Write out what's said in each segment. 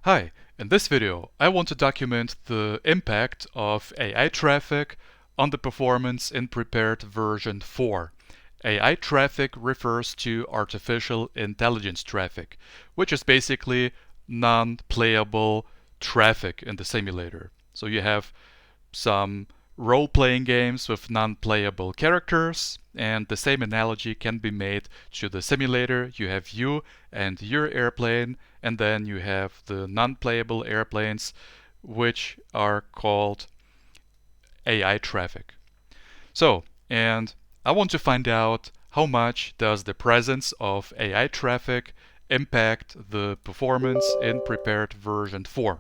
Hi, in this video I want to document the impact of AI traffic on the performance in prepared version 4. AI traffic refers to artificial intelligence traffic, which is basically non-playable traffic in the simulator. So you have some role-playing games with non-playable characters, and the same analogy can be made to the simulator. You have you and your airplane, and then you have the non-playable airplanes, which are called AI traffic. So, and I want to find out how much does the presence of AI traffic impact the performance in prepared version 4.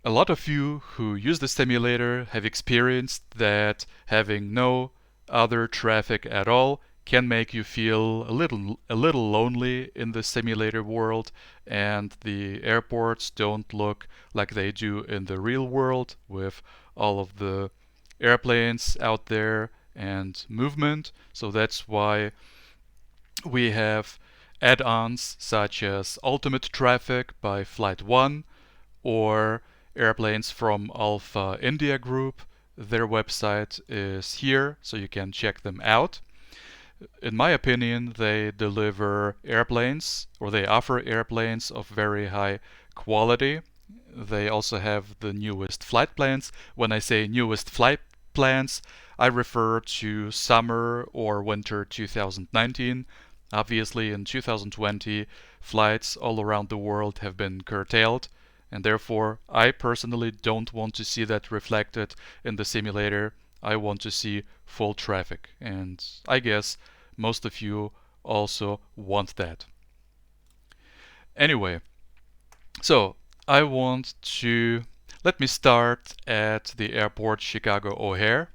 A lot of you who use the simulator have experienced that having no other traffic at all can make you feel a little lonely in the simulator world, and the airports don't look like they do in the real world with all of the airplanes out there and movement. So that's why we have add-ons such as Ultimate Traffic by Flight 1 or airplanes from Alpha India Group. Their website is here, so you can check them out. In my opinion, they deliver airplanes, or they offer airplanes of very high quality. They also have the newest flight plans. When I say newest flight plans, I refer to summer or winter 2019. Obviously, in 2020, flights all around the world have been curtailed, and therefore I personally don't want to see that reflected in the simulator. I want to see full traffic, and I guess most of you also want that. Anyway, so I want to let me start at the airport Chicago O'Hare.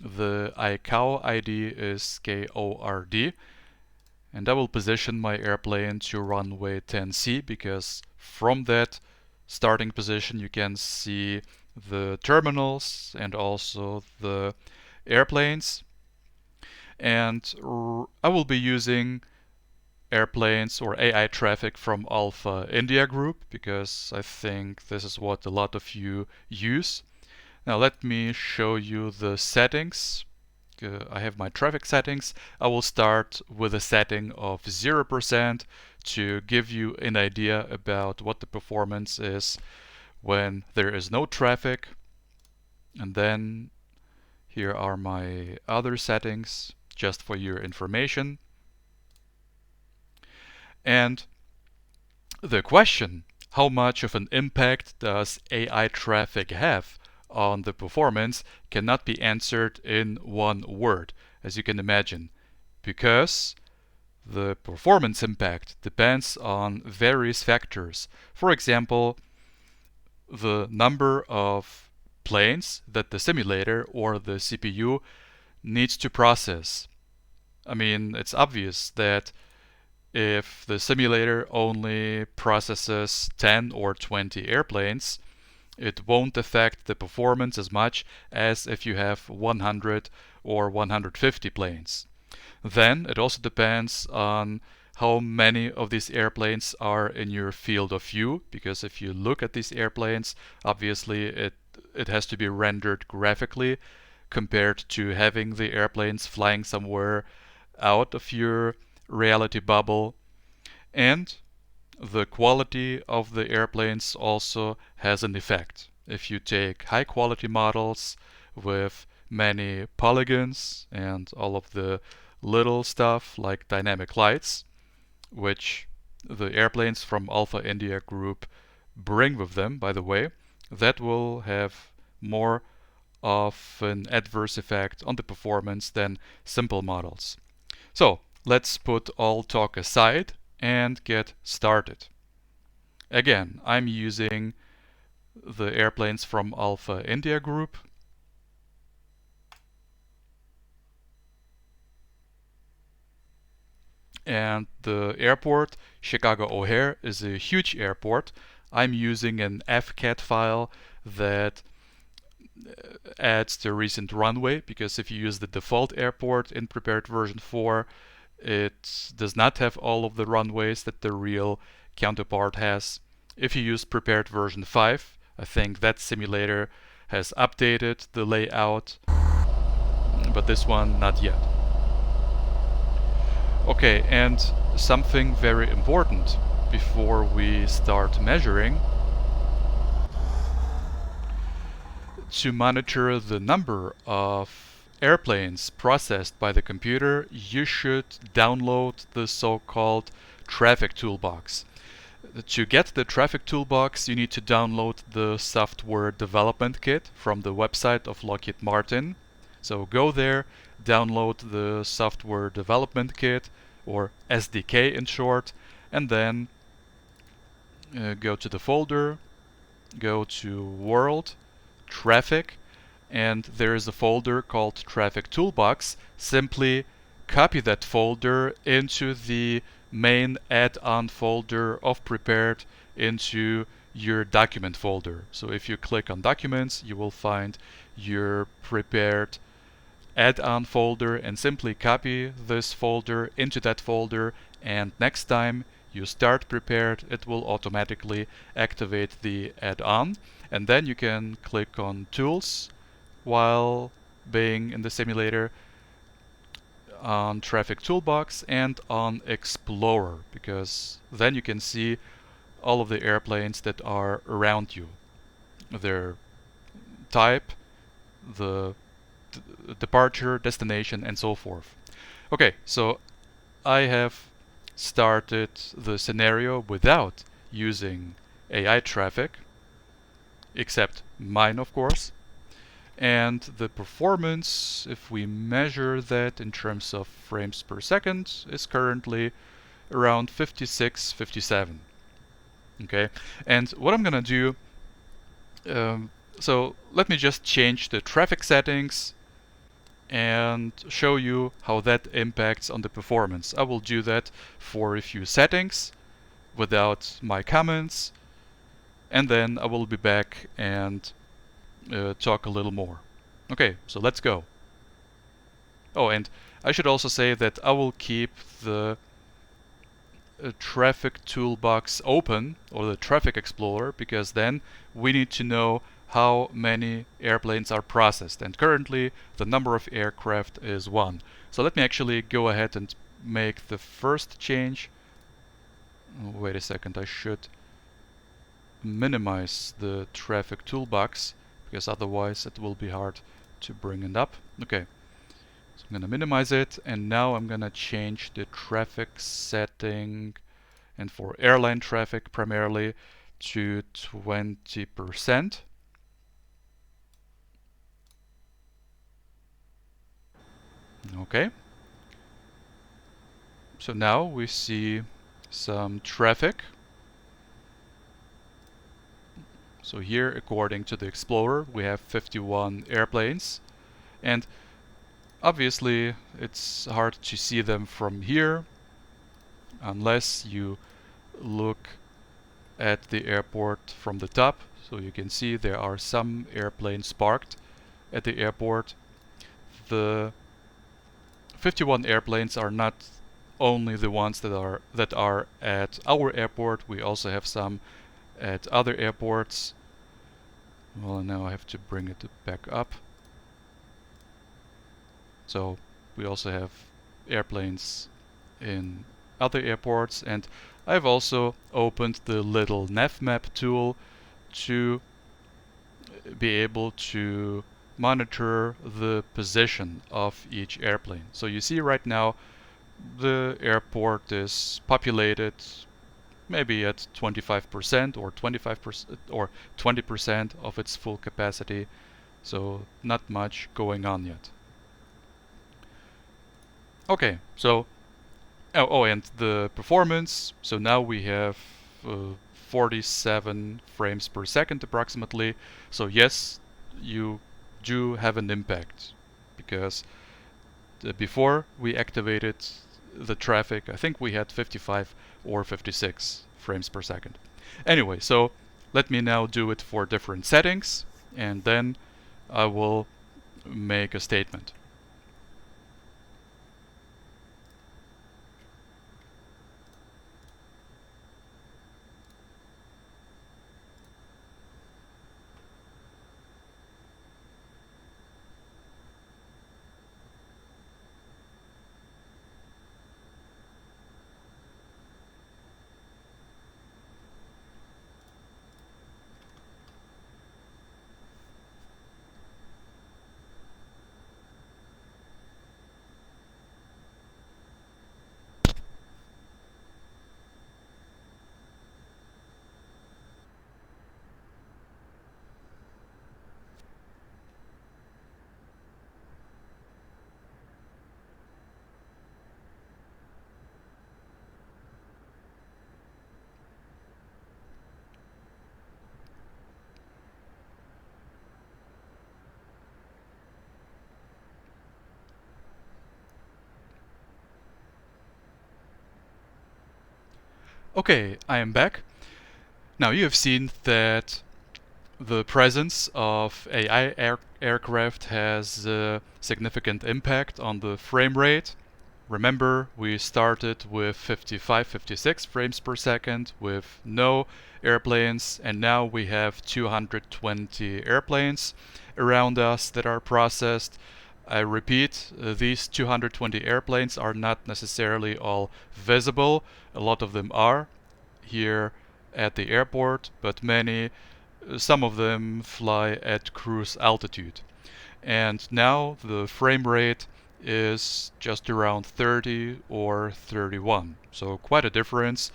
The ICAO ID is KORD, and I will position my airplane to runway 10C because from that starting position you can see the terminals and also the airplanes. And I will be using airplanes or AI traffic from Alpha India Group because I think this is what a lot of you use. Now let me show you the settings. I have my traffic settings. I will start with a setting of 0% to give you an idea about what the performance is when there is no traffic. And then here are my other settings just for your information. And the question, how much of an impact does AI traffic have on the performance, cannot be answered in one word, as you can imagine, because the performance impact depends on various factors. For example, the number of planes that the simulator or the CPU needs to process. I mean, it's obvious that if the simulator only processes 10 or 20 airplanes, it won't affect the performance as much as if you have 100 or 150 planes. Then it also depends on how many of these airplanes are in your field of view, because if you look at these airplanes, obviously it has to be rendered graphically compared to having the airplanes flying somewhere out of your reality bubble. And the quality of the airplanes also has an effect. If you take high quality models with many polygons and all of the little stuff like dynamic lights, which the airplanes from Alpha India Group bring with them, by the way, that will have more of an adverse effect on the performance than simple models. So let's put all talk aside and get started. Again, I'm using the airplanes from Alpha India Group. And the airport, Chicago O'Hare, is a huge airport. I'm using an FCAT file that adds the recent runway, because if you use the default airport in prepared version 4, It does not have all of the runways that the real counterpart has. If you use prepared version 5, I think that simulator has updated the layout, but this one not yet. Okay, and something very important before we start measuring. To monitor the number of airplanes processed by the computer, you should download the so-called traffic toolbox. To get the traffic toolbox, you need to download the software development kit from the website of Lockheed Martin. So go there, download the software development kit, or SDK in short, and then go to the folder, go to World, Traffic, and there is a folder called Traffic Toolbox. Simply copy that folder into the main add-on folder of prepared into your document folder. So if you click on documents, you will find your prepared add-on folder, and simply copy this folder into that folder, and next time you start prepared, it will automatically activate the add-on, and then you can click on Tools while being in the simulator, on Traffic Toolbox, and on Explorer, because then you can see all of the airplanes that are around you, their type, the departure, destination, and so forth. Okay, so I have started the scenario without using AI traffic, except mine, of course. And the performance, if we measure that in terms of frames per second, is currently around 56, 57. Okay, and what I'm gonna do, so let me just change the traffic settings and show you how that impacts on the performance. I will do that for a few settings without my comments, and then I will be back and talk a little more. Okay, so let's go. Oh, and I should also say that I will keep the traffic toolbox open, or the traffic explorer, because then we need to know how many airplanes are processed, and currently the number of aircraft is 1. So let me actually go ahead and make the first change. Oh, wait a second, I should minimize the traffic toolbox, because otherwise it will be hard to bring it up. Okay, so I'm gonna minimize it, and now I'm gonna change the traffic setting, and for airline traffic primarily, to 20%. Okay. So now we see some traffic. So here, according to the Explorer, we have 51 airplanes. And obviously, it's hard to see them from here unless you look at the airport from the top. So you can see there are some airplanes parked at the airport. The 51 airplanes are not only the ones that are at our airport. We also have some at other airports. Well, now I have to bring it back up. So we also have airplanes in other airports, and I've also opened the little navmap tool to be able to monitor the position of each airplane. So you see right now the airport is populated maybe at 25% or 25% or 20% of its full capacity, so not much going on yet. Okay, so and the performance, so now we have 47 frames per second approximately. So yes, you do have an impact, because before we activated the traffic, I think we had 55 or 56 frames per second. Anyway, so let me now do it for different settings, and then I will make a statement. Okay, I am back. Now you have seen that the presence of AI aircraft has a significant impact on the frame rate. Remember, we started with 55, 56 frames per second with no airplanes, and now we have 220 airplanes around us that are processed. I repeat, these 220 airplanes are not necessarily all visible. A lot of them are here at the airport, but some of them fly at cruise altitude. And now the frame rate is just around 30 or 31. So quite a difference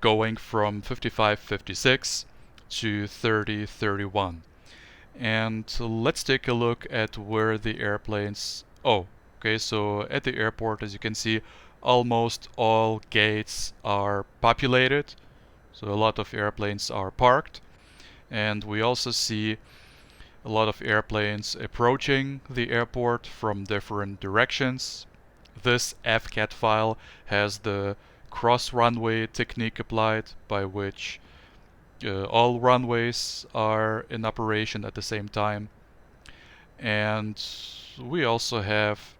going from 55, 56 to 30, 31. And let's take a look at where the airplanes... Oh, okay, so at the airport, as you can see, almost all gates are populated. So a lot of airplanes are parked. And we also see a lot of airplanes approaching the airport from different directions. This FCAT file has the cross-runway technique applied, by which all runways are in operation at the same time. And we also have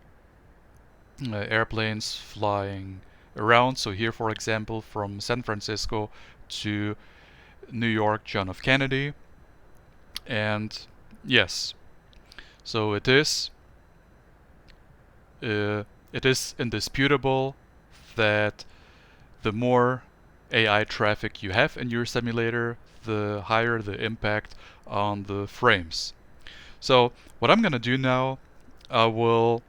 airplanes flying around. So here, for example, from San Francisco to New York John F. Kennedy. And yes, so it is indisputable that the more AI traffic you have in your simulator, the higher the impact on the frames. So what I'm going to do now, I will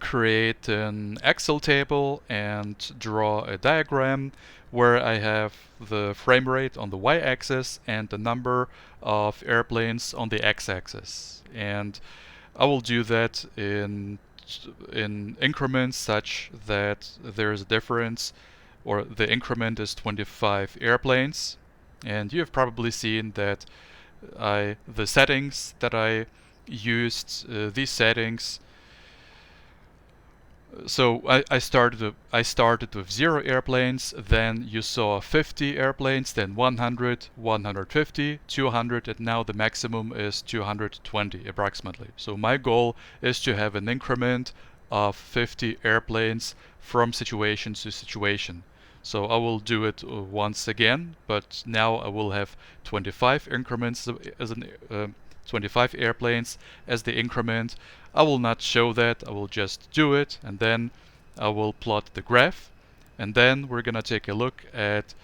create an Excel table and draw a diagram where I have the frame rate on the y-axis and the number of airplanes on the x-axis. And I will do that in increments such that there's a difference, or the increment is 25 airplanes. And you have probably seen that the settings that I used, these settings. So I started with 0 airplanes, then you saw 50 airplanes, then 100, 150, 200, and now the maximum is 220 approximately. So my goal is to have an increment of 50 airplanes from situation to situation. So I will do it once again, but now I will have 25 increments as 25 airplanes as the increment. I will not show that, I will just do it, and then I will plot the graph, and then we're gonna take a look at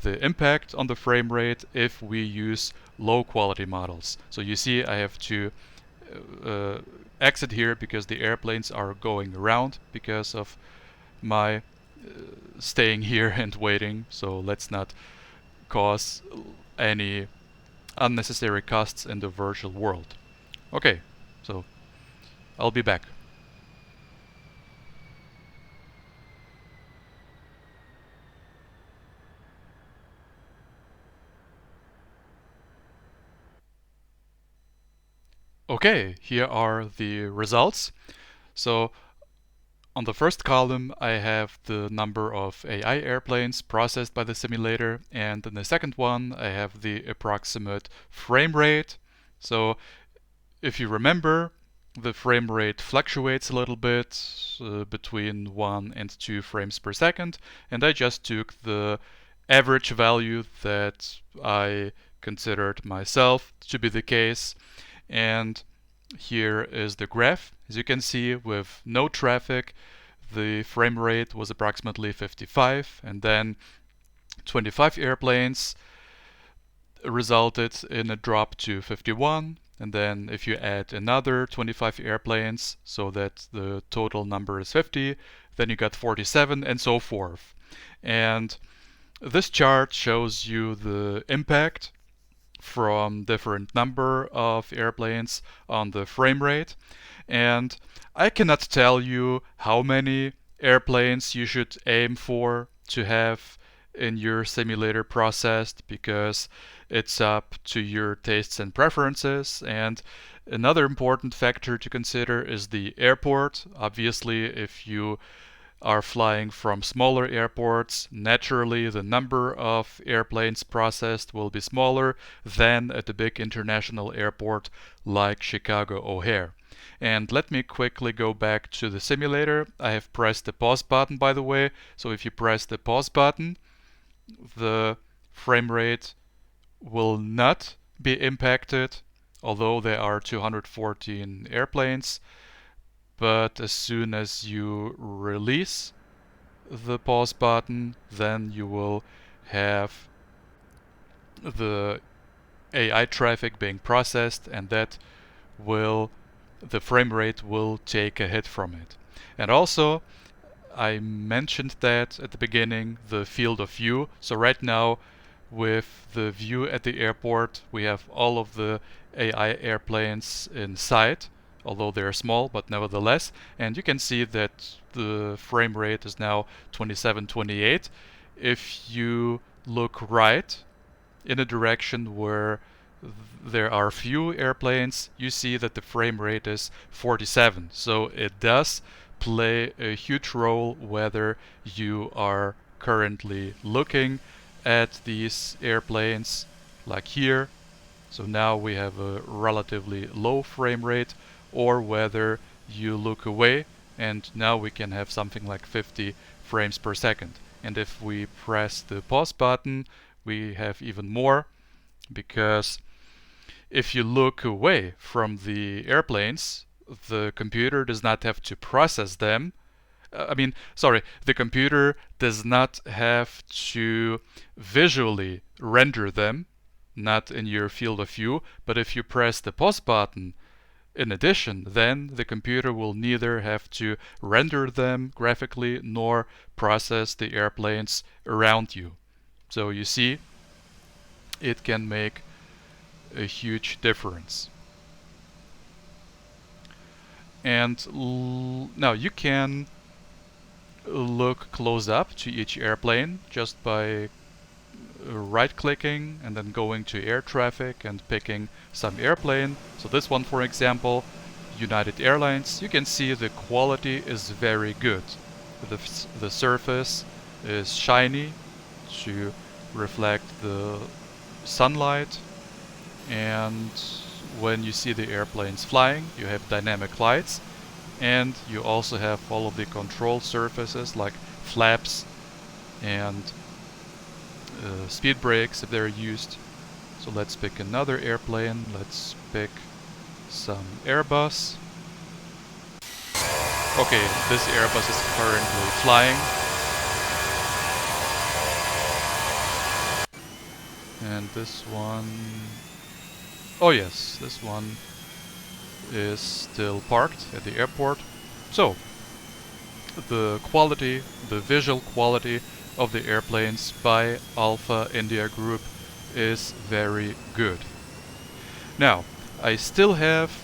the impact on the frame rate if we use low quality models. So you see I have to exit here because the airplanes are going around because of my staying here and waiting, so let's not cause any unnecessary costs in the virtual world. Okay, so I'll be back. Okay, here are the results. So on the first column, I have the number of AI airplanes processed by the simulator, and in the second one, I have the approximate frame rate. So if you remember, the frame rate fluctuates a little bit between 1 and 2 frames per second, and I just took the average value that I considered myself to be the case. And here is the graph. As you can see, with no traffic, the frame rate was approximately 55, and then 25 airplanes resulted in a drop to 51. And then if you add another 25 airplanes so that the total number is 50, then you got 47 and so forth. And this chart shows you the impact from different number of airplanes on the frame rate. And I cannot tell you how many airplanes you should aim for to have in your simulator processed, because it's up to your tastes and preferences. And another important factor to consider is the airport. Obviously, if you are flying from smaller airports, naturally the number of airplanes processed will be smaller than at a big international airport like Chicago O'Hare. And let me quickly go back to the simulator. I have pressed the pause button, by the way. So if you press the pause button, the frame rate will not be impacted, although there are 214 airplanes. But as soon as you release the pause button, then you will have the AI traffic being processed, and the frame rate will take a hit from it. And also, I mentioned that at the beginning, the field of view. So right now, with the view at the airport, we have all of the AI airplanes in sight, although they're small, but nevertheless. And you can see that the frame rate is now 2728. If you look right in a direction where there are few airplanes, you see that the frame rate is 47. So it does play a huge role whether you are currently looking at these airplanes, like here. So now we have a relatively low frame rate, or whether you look away, and now we can have something like 50 frames per second. And if we press the pause button, we have even more, because if you look away from the airplanes, the computer does not have to process them. The computer does not have to visually render them, not in your field of view, but if you press the pause button in addition, then the computer will neither have to render them graphically nor process the airplanes around you. So you see, it can make a huge difference. And now you can look close up to each airplane just by right-clicking and then going to air traffic and picking some airplane. So this one, for example, United Airlines, you can see the quality is very good. The surface is shiny to reflect the sunlight, and when you see the airplanes flying, you have dynamic lights, and you also have all of the control surfaces like flaps and speed brakes if they're used. So let's pick another airplane. Let's pick some Airbus. Okay, this Airbus is currently flying. And this one... oh yes, this one is still parked at the airport. So, the quality, the visual quality of the airplanes by Alpha India Group is very good. Now, I still have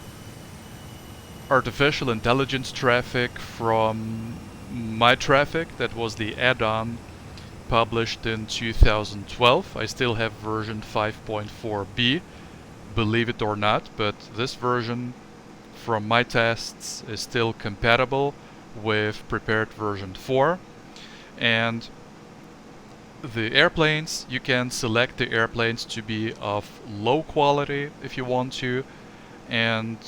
artificial intelligence traffic from my traffic. That was the add-on published in 2012. I still have version 5.4b, believe it or not, but this version from my tests is still compatible with prepared version 4. And the airplanes, you can select the airplanes to be of low quality if you want to. And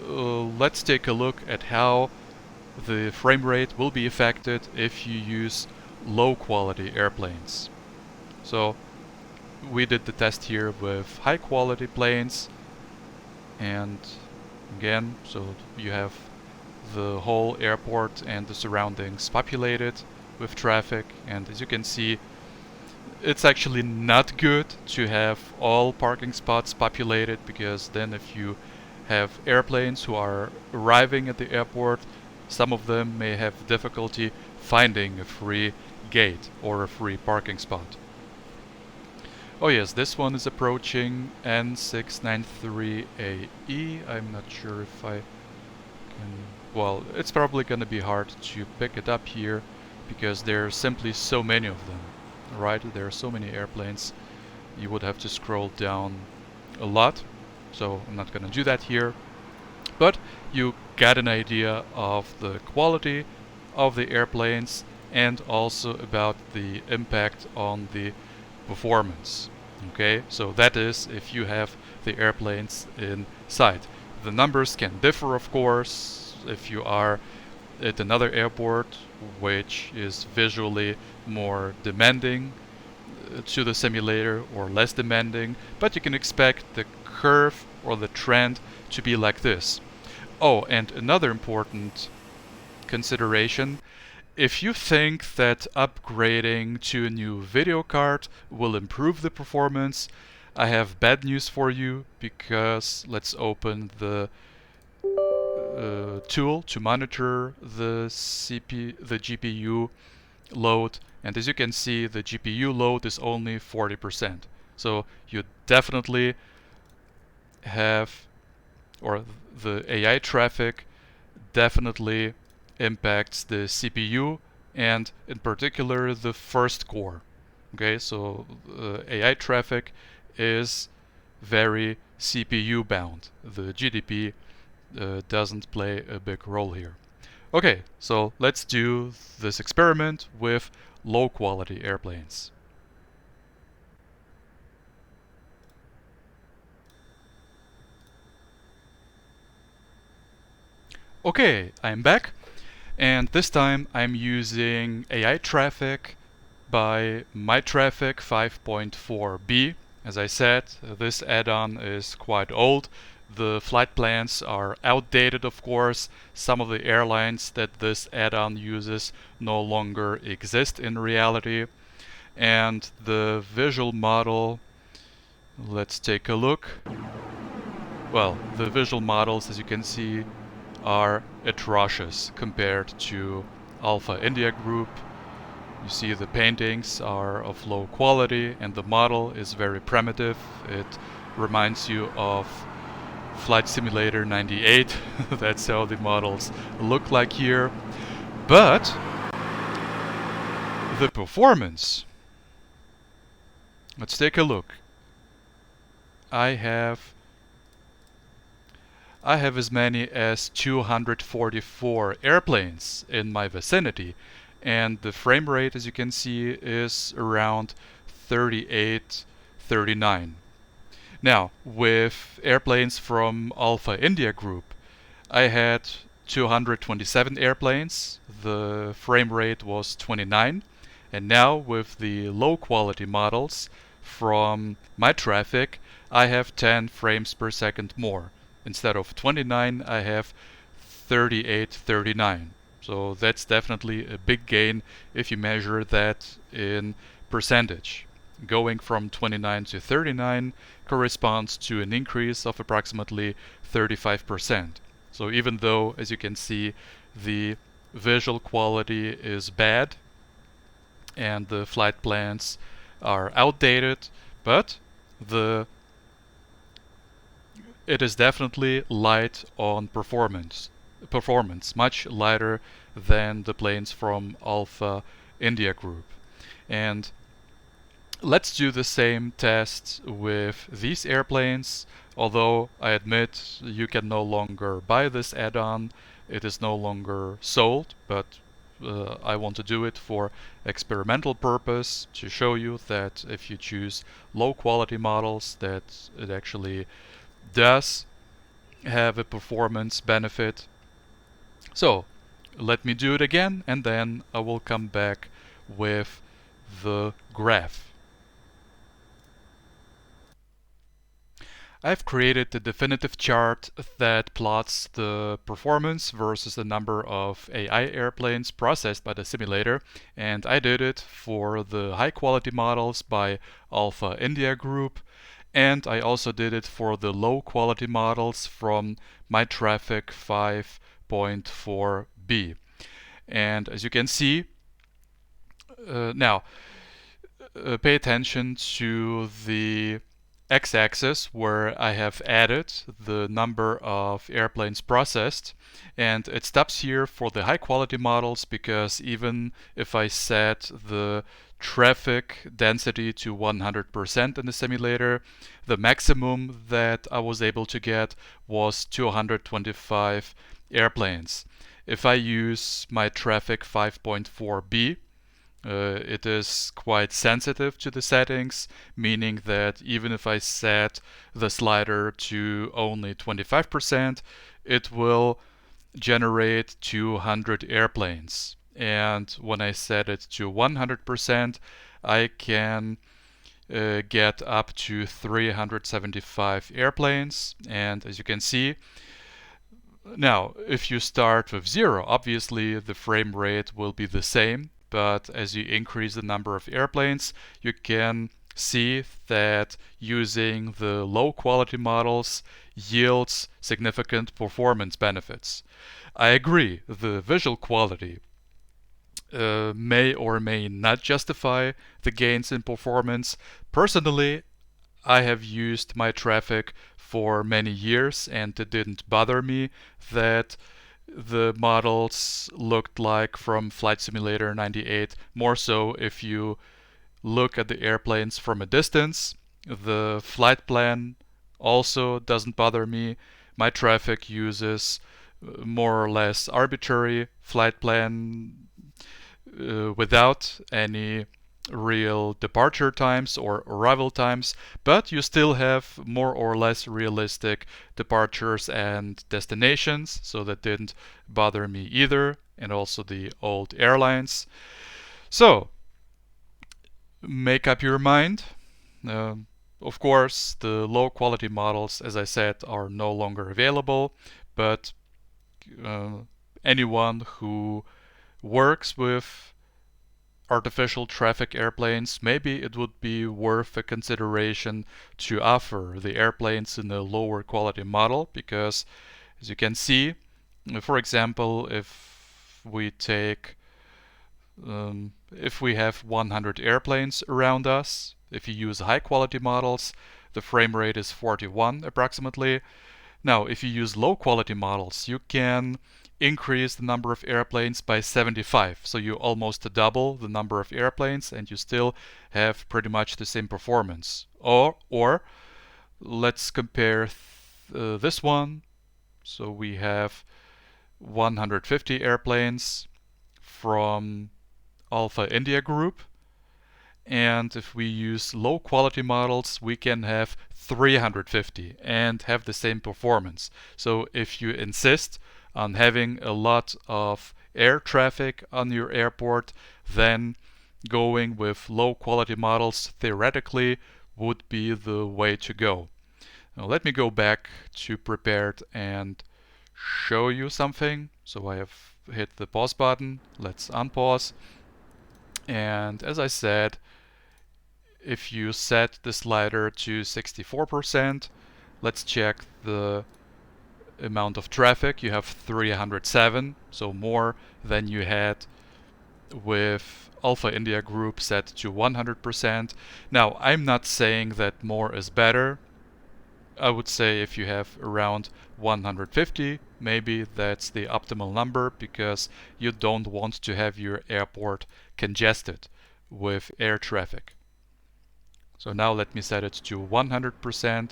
let's take a look at how the frame rate will be affected if you use low quality airplanes. So we did the test here with high quality planes, and again, so you have the whole airport and the surroundings populated with traffic, and as you can see, it's actually not good to have all parking spots populated, because then if you have airplanes who are arriving at the airport, some of them may have difficulty finding a free gate or a free parking spot. Oh yes, this one is approaching N693AE. I'm not sure if I can... well, it's probably going to be hard to pick it up here because there are simply so many of them, right? There are so many airplanes. You would have to scroll down a lot, so I'm not going to do that here. But you got an idea of the quality of the airplanes and also about the impact on the performance. Okay, so that is if you have the airplanes in sight. The numbers can differ, of course, if you are at another airport which is visually more demanding to the simulator or less demanding, but you can expect the curve or the trend to be like this. Oh, and another important consideration, if you think that upgrading to a new video card will improve the performance, I have bad news for you, because let's open the tool to monitor the GPU load, and as you can see, the GPU load is only 40%. So you definitely have, or the AI traffic definitely impacts the CPU, and in particular the first core. Okay, so AI traffic is very CPU bound. The GDP doesn't play a big role here. Okay, so let's do this experiment with low quality airplanes. Okay, I'm back, and this time I'm using AI traffic by MyTraffic 5.4b. As I said, this add-on is quite old. The flight plans are outdated, of course. Some of the airlines that this add-on uses no longer exist in reality. And the visual model, let's take a look. Well, the visual models, as you can see, are atrocious compared to Alpha India Group. You see the paintings are of low quality and the model is very primitive. It reminds you of Flight Simulator 98. That's how the models look like here. But the performance, let's take a look. I have as many as 244 airplanes in my vicinity, and the frame rate, as you can see, is around 38, 39. Now, with airplanes from Alpha India Group, I had 227 airplanes, the frame rate was 29, and now with the low quality models from MyTraffic, I have 10 frames per second more. Instead of 29, I have 38, 39. So that's definitely a big gain if you measure that in percentage. Going from 29 to 39 corresponds to an increase of approximately 35%. So even though, as you can see, the visual quality is bad and the flight plans are outdated, but it is definitely light on performance, much lighter than the planes from Alpha India Group. And let's do the same test with these airplanes, although I admit you can no longer buy this add-on. It is no longer sold, but I want to do it for experimental purpose to show you that if you choose low quality models, that it actually does have a performance benefit. So let me do it again, and then I will come back with the graph. I've created the definitive chart that plots the performance versus the number of AI airplanes processed by the simulator, and I did it for the high quality models by Alpha India Group, and I also did it for the low quality models from MyTraffic 5.4b. And as you can see, now pay attention to the x-axis where I have added the number of airplanes processed, and it stops here for the high quality models, because even if I set the traffic density to 100% in the simulator, the maximum that I was able to get was 225 airplanes. If I use my traffic 5.4b, it is quite sensitive to the settings, meaning that even if I set the slider to only 25%, it will generate 200 airplanes. And when I set it to 100%, I can get up to 375 airplanes. And as you can see, now if you start with 0, obviously the frame rate will be the same, but as you increase the number of airplanes, you can see that using the low quality models yields significant performance benefits. I agree, the visual quality may or may not justify the gains in performance. Personally, I have used my traffic for many years and it didn't bother me that the models looked like from Flight Simulator 98. More so if you look at the airplanes from a distance. The flight plan also doesn't bother me. My traffic uses more or less arbitrary flight plan without any real departure times or arrival times, but you still have more or less realistic departures and destinations, so that didn't bother me either, and also the old airlines. So make up your mind. Of course, the low quality models, as I said, are no longer available, but anyone who works with artificial traffic airplanes, maybe it would be worth a consideration to offer the airplanes in a lower quality model, because as you can see, for example, if we take if we have 100 airplanes around us, if you use high quality models, the frame rate is 41 approximately. Now, if you use low quality models, you can increase the number of airplanes by 75. So you almost double the number of airplanes and you still have pretty much the same performance. Or let's compare this one. So we have 150 airplanes from Alpha India Group. And if we use low quality models, we can have 350 and have the same performance. So if you insist on having a lot of air traffic on your airport, then going with low quality models theoretically would be the way to go. Now let me go back to prepared and show you something. So I have hit the pause button. Let's unpause. And as I said, if you set the slider to 64%, let's check the amount of traffic. You have 307, so more than you had with Alpha India Group set to 100%. Now, I'm not saying that more is better. I would say if you have around 150, maybe that's the optimal number, because you don't want to have your airport congested with air traffic. So now let me set it to 100%.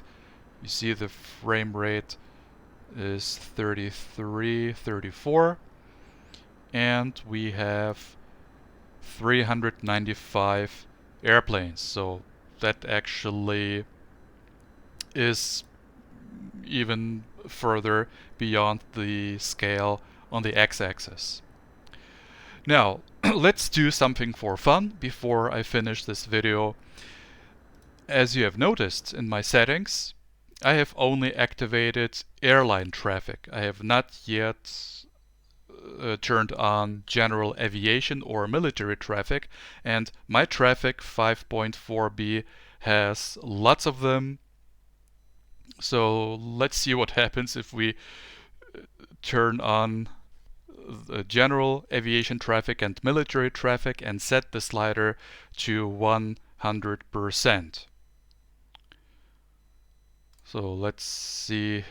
You see the frame rate is 33, 34. And we have 395 airplanes. So that actually is even further beyond the scale on the x-axis. Now, let's do something for fun before I finish this video. As you have noticed in my settings, I have only activated airline traffic. I have not yet turned on general aviation or military traffic, and my traffic 5.4b has lots of them. So let's see what happens if we turn on the general aviation traffic and military traffic and set the slider to 100%. So let's see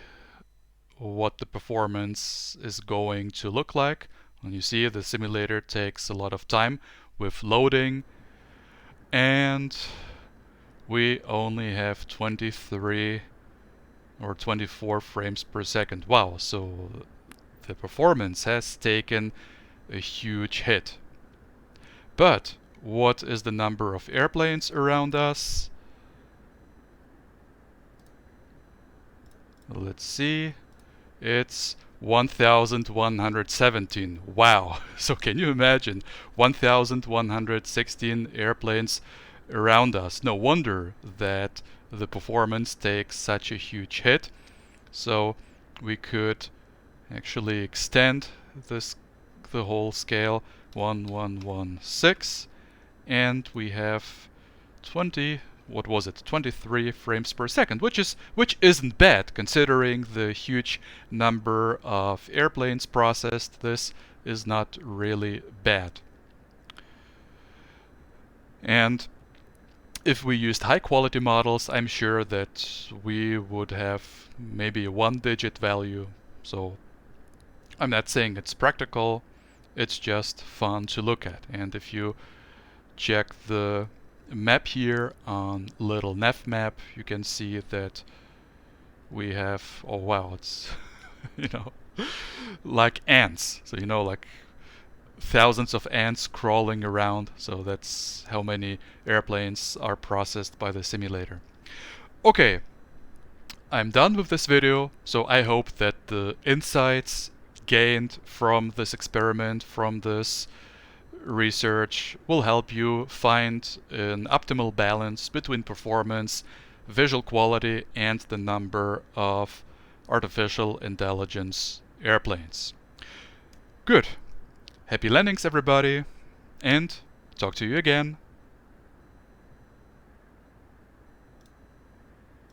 what the performance is going to look like. And you see the simulator takes a lot of time with loading, and we only have 23 or 24 frames per second. Wow, so the performance has taken a huge hit. But what is the number of airplanes around us? Let's see. It's 1,117. Wow. So can you imagine 1,116 airplanes around us? No wonder that the performance takes such a huge hit. So we could actually extend the whole scale 1116, and we have 23 frames per second, which isn't bad considering the huge number of airplanes processed. This is not really bad. And if we used high quality models, I'm sure that we would have maybe a 1-digit value. So I'm not saying it's practical, it's just fun to look at. And if you check the map here on little nav map, you can see that we have, oh wow, it's like ants. So like thousands of ants crawling around. So that's how many airplanes are processed by the simulator. Okay, I'm done with this video. So I hope that the insights gained from this experiment, from this research, will help you find an optimal balance between performance, visual quality, and the number of artificial intelligence airplanes. Good. Happy landings, everybody, and talk to you again.